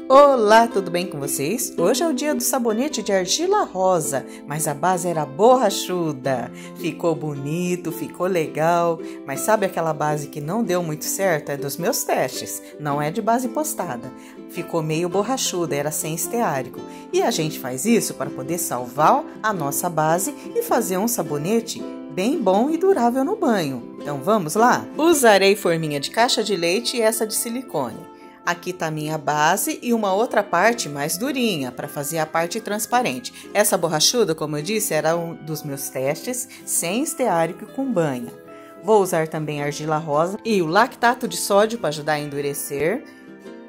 Olá, tudo bem com vocês? Hoje é o dia do sabonete de argila rosa, mas a base era borrachuda. Ficou bonito, ficou legal, mas sabe aquela base que não deu muito certo? É dos meus testes, não é de base postada. Ficou meio borrachuda, era sem esteárico. E a gente faz isso para poder salvar a nossa base e fazer um sabonete bem bom e durável no banho. Então vamos lá? Usarei forminha de caixa de leite e essa de silicone. Aqui está a minha base e uma outra parte mais durinha, para fazer a parte transparente. Essa borrachuda, como eu disse, era um dos meus testes, sem esteárico e com banha. Vou usar também argila rosa e o lactato de sódio para ajudar a endurecer.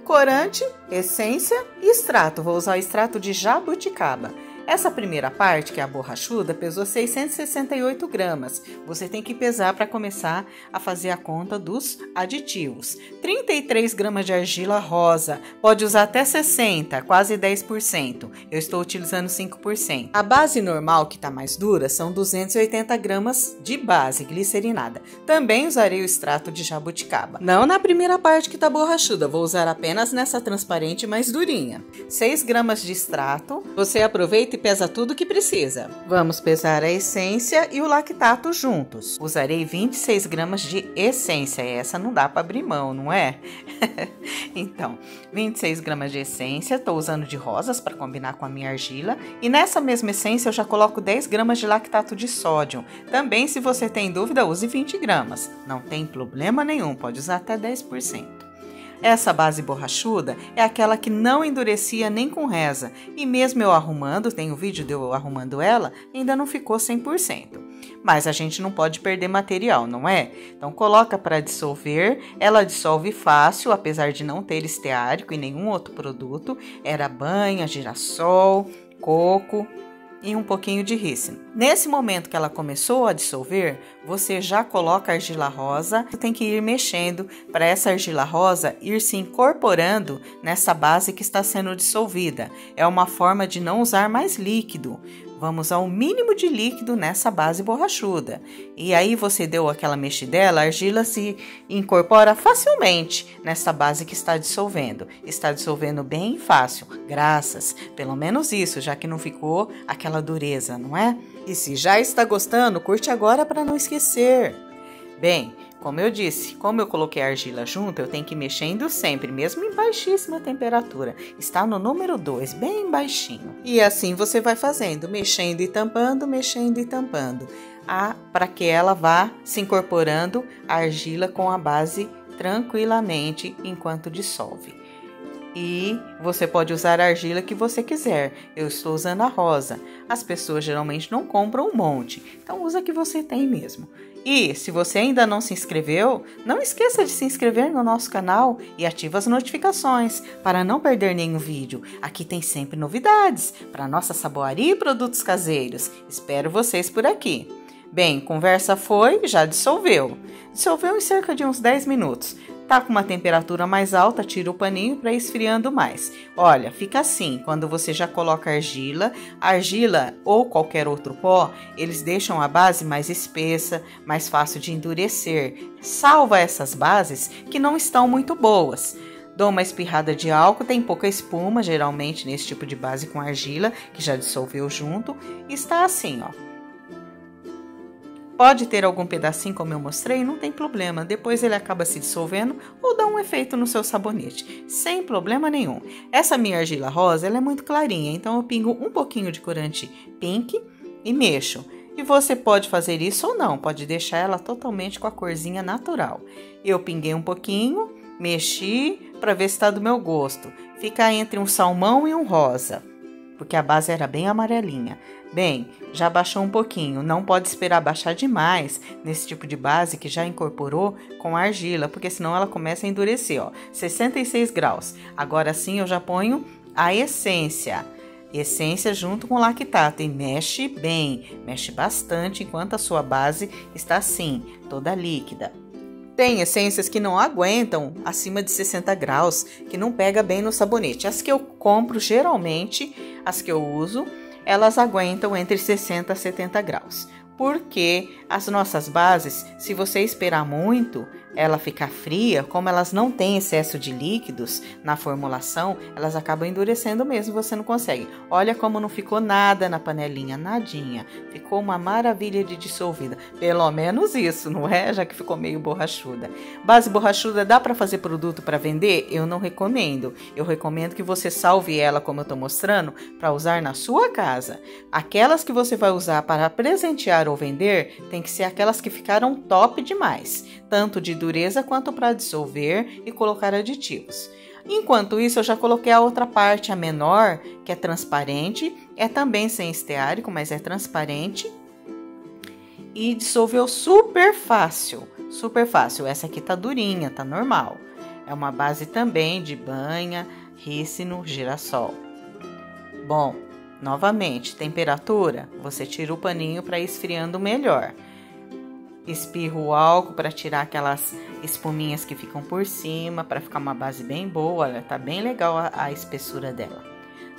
Corante, essência e extrato. Vou usar o extrato de jabuticaba. Essa primeira parte, que é a borrachuda, pesou 668 gramas. Você tem que pesar para começar a fazer a conta dos aditivos. 33 gramas de argila rosa, pode usar até 60, quase 10%. Eu estou utilizando 5%. A base normal, que está mais dura, são 280 gramas de base glicerinada. Também usarei o extrato de jabuticaba. Não na primeira parte que está borrachuda, vou usar apenas nessa transparente mais durinha. 6 gramas de extrato. Você aproveita e pesa tudo que precisa. Vamos pesar a essência e o lactato juntos. Usarei 26 gramas de essência. Essa não dá para abrir mão, não é? Então, 26 gramas de essência. Estou usando de rosas para combinar com a minha argila. E nessa mesma essência eu já coloco 10 gramas de lactato de sódio. Também, se você tem dúvida, use 20 gramas. Não tem problema nenhum, pode usar até 10%. Essa base borrachuda é aquela que não endurecia nem com reza. E mesmo eu arrumando, tem o vídeo de eu arrumando ela, ainda não ficou 100%. Mas a gente não pode perder material, não é? Então coloca para dissolver, ela dissolve fácil, apesar de não ter esteárico e nenhum outro produto. Era banha, girassol, coco e um pouquinho de rícino. Nesse momento que ela começou a dissolver, você já coloca a argila rosa. Você tem que ir mexendo para essa argila rosa ir se incorporando nessa base que está sendo dissolvida. É uma forma de não usar mais líquido. Vamos ao mínimo de líquido nessa base borrachuda. E aí você deu aquela mexidela, a argila se incorpora facilmente nessa base que está dissolvendo. Está dissolvendo bem fácil, graças. Pelo menos isso, já que não ficou aquela dureza, não é? E se já está gostando, curte agora para não esquecer. Bem, como eu disse, como eu coloquei a argila junto, eu tenho que ir mexendo sempre, mesmo em baixíssima temperatura. Está no número 2, bem baixinho. E assim você vai fazendo, mexendo e tampando, para que ela vá se incorporando a argila com a base tranquilamente enquanto dissolve. E você pode usar a argila que você quiser. Eu estou usando a rosa. As pessoas geralmente não compram um monte, então usa a que você tem mesmo. E se você ainda não se inscreveu, não esqueça de se inscrever no nosso canal e ative as notificações para não perder nenhum vídeo. Aqui tem sempre novidades para nossa saboaria e produtos caseiros. Espero vocês por aqui. Bem, conversa foi, já dissolveu. Dissolveu em cerca de uns 10 minutos. Tá com uma temperatura mais alta, tira o paninho para ir esfriando mais. Olha, fica assim, quando você já coloca argila ou qualquer outro pó, eles deixam a base mais espessa, mais fácil de endurecer. Salva essas bases que não estão muito boas. Dou uma espirrada de álcool, tem pouca espuma, geralmente nesse tipo de base com argila, que já dissolveu junto, e está assim, ó. Pode ter algum pedacinho, como eu mostrei, não tem problema. Depois ele acaba se dissolvendo ou dá um efeito no seu sabonete, sem problema nenhum. Essa minha argila rosa, ela é muito clarinha, então eu pingo um pouquinho de corante pink e mexo. E você pode fazer isso ou não, pode deixar ela totalmente com a corzinha natural. Eu pinguei um pouquinho, mexi para ver se está do meu gosto. Fica entre um salmão e um rosa, porque a base era bem amarelinha. Bem, já baixou um pouquinho, não pode esperar baixar demais nesse tipo de base que já incorporou com a argila, porque senão ela começa a endurecer, ó, 66 graus. Agora sim eu já ponho a essência junto com o lactato e mexe bem, mexe bastante enquanto a sua base está assim, toda líquida. Tem essências que não aguentam acima de 60 graus, que não pega bem no sabonete. As que eu compro, geralmente, as que eu uso, elas aguentam entre 60 a 70 graus. Porque as nossas bases, se você esperar muito, ela ficar fria, como elas não têm excesso de líquidos na formulação, elas acabam endurecendo mesmo, você não consegue. Olha como não ficou nada na panelinha, nadinha. Ficou uma maravilha de dissolvida. Pelo menos isso, não é? Já que ficou meio borrachuda. Base borrachuda dá para fazer produto para vender? Eu não recomendo. Eu recomendo que você salve ela, como eu estou mostrando, para usar na sua casa. Aquelas que você vai usar para presentear ou vender, tem que ser aquelas que ficaram top demais, tanto de dureza quanto para dissolver e colocar aditivos. Enquanto isso, eu já coloquei a outra parte, a menor, que é transparente, é também sem esteárico, mas é transparente e dissolveu super fácil, super fácil. Essa aqui tá durinha, tá normal. É uma base também de banha, rícino, girassol. Bom, novamente, temperatura, você tira o paninho para ir esfriando melhor. Espirra o álcool para tirar aquelas espuminhas que ficam por cima, para ficar uma base bem boa. Olha, tá bem legal a espessura dela.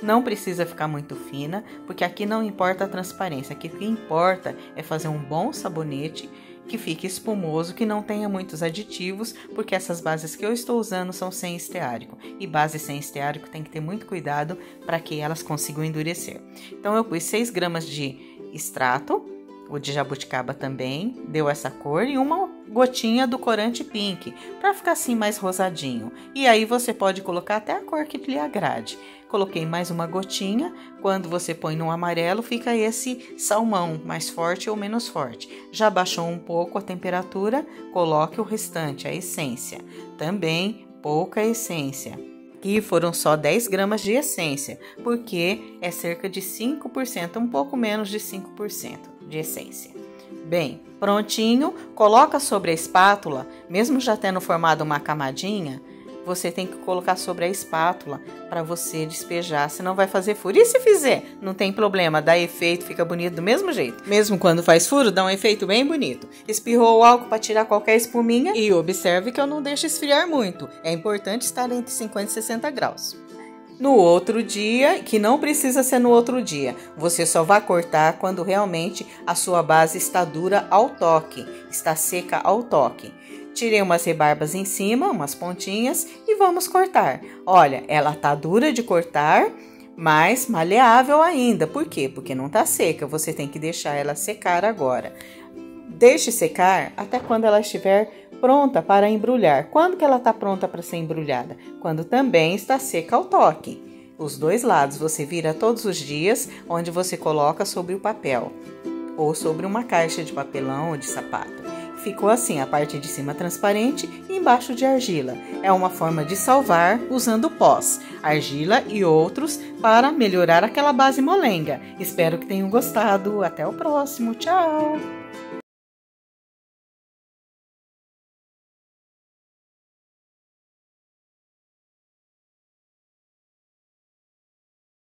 Não precisa ficar muito fina, porque aqui não importa a transparência. Aqui o que importa é fazer um bom sabonete que fique espumoso, que não tenha muitos aditivos, porque essas bases que eu estou usando são sem esteárico. E base sem esteárico tem que ter muito cuidado para que elas consigam endurecer. Então eu pus 6 gramas de extrato. O de jabuticaba também deu essa cor e uma gotinha do corante pink, para ficar assim mais rosadinho. E aí você pode colocar até a cor que lhe agrade. Coloquei mais uma gotinha. Quando você põe no amarelo, fica esse salmão, mais forte ou menos forte. Já baixou um pouco a temperatura, coloque o restante, a essência. Também pouca essência. E foram só 10 gramas de essência, porque é cerca de 5%, um pouco menos de 5% de essência. Bem, prontinho, coloca sobre a espátula, mesmo já tendo formado uma camadinha, você tem que colocar sobre a espátula para você despejar, senão vai fazer furo. E se fizer? Não tem problema, dá efeito, fica bonito do mesmo jeito. Mesmo quando faz furo, dá um efeito bem bonito. Espirrou o álcool para tirar qualquer espuminha e observe que eu não deixo esfriar muito. É importante estar entre 50 e 60 graus. No outro dia, que não precisa ser no outro dia, você só vai cortar quando realmente a sua base está dura ao toque, está seca ao toque. Tirei umas rebarbas em cima, umas pontinhas e vamos cortar. Olha, ela tá dura de cortar, mas maleável ainda. Por quê? Porque não tá seca, você tem que deixar ela secar agora. Deixe secar até quando ela estiver pronta para embrulhar. Quando que ela está pronta para ser embrulhada? Quando também está seca ao toque. Os dois lados você vira todos os dias, onde você coloca sobre o papel ou sobre uma caixa de papelão ou de sapato. Ficou assim, a parte de cima transparente e embaixo de argila. É uma forma de salvar usando pós, argila e outros para melhorar aquela base molenga. Espero que tenham gostado. Até o próximo. Tchau!